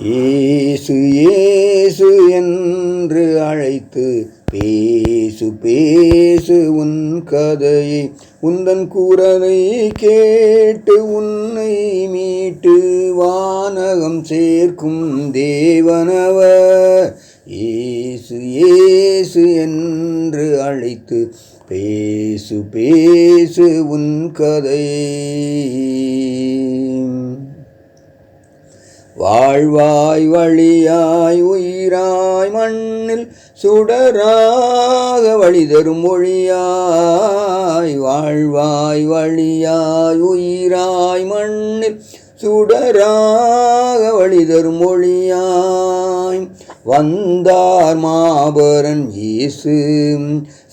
இயேசு இயேசு என்று அழைத்து பேசு பேசு உன் கதையை, உந்தன் குரலை கேட்டு உன்னை மீட்டு வானகம் சேர்க்கும் தேவனவர். இயேசு இயேசு என்று அழைத்து பேசு பேசு உன் கதையை. வாழ்வாய் வழியாய் உயிராய் மண்ணில் சுடராக வழி தரும் மொழியாய். வாழ்வாய் வழியாய் உயிராய் மண்ணில் சுடராக வழி தரும் மொழியாய். வந்தார் மாபரன் இயேசு,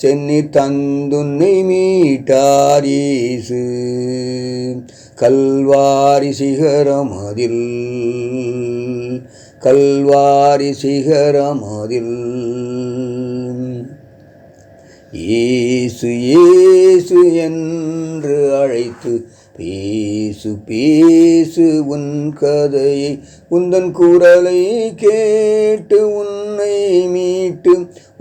சென்னி தந்துன்னை மீட்டார் இயேசு. கல்வாரி சிகரமதில் கல்வாரி சிகரமதில் இயேசு இயேசு என்று அழைத்து பேசு பேசு உன் கதையை, உந்தன் குரலை கேட்டு உன்னை மீட்டு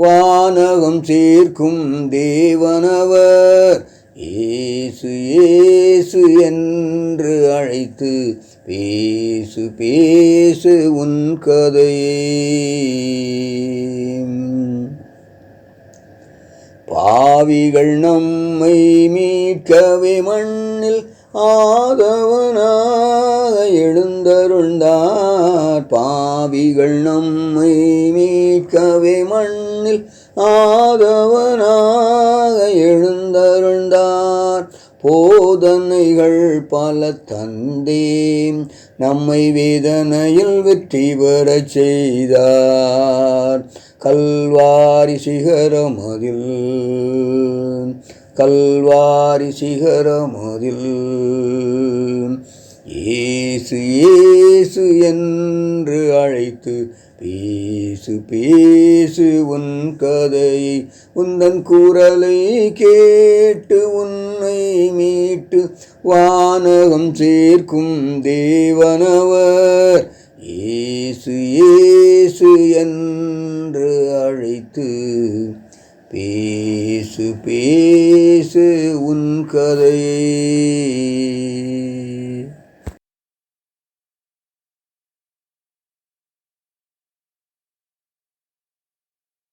வானகம் சேர்க்கும் தேவனவர். இயேசு இயேசு என்று அழைத்து பேசு பேசு உன் கதையை. பாவிகள் நம்மை மீட்கவே மண்ணில் ஆதவனாக எழுந்தருள்ந்தார். பாவிகள் நம்மை மீட்கவே மண்ணில் ஆதவனாக எழுந்தருள்ந்தார். போதனைகள் பல தந்தே நம்மை வேதனையில் வெற்றி பெறச் செய்தார். கல்வாரி சிகரமதில் கல்வாரி சிகரமதில் இயேசு இயேசு என்று அழைத்து பேசு பேசு உன் கதையை, உந்தன் குரலை கேட்டு உன்னை மீட்டு வானகம் சேர்க்கும் தேவனவர். இயேசு இயேசு என்று அழைத்து பேசு பேசு உன் கதையை.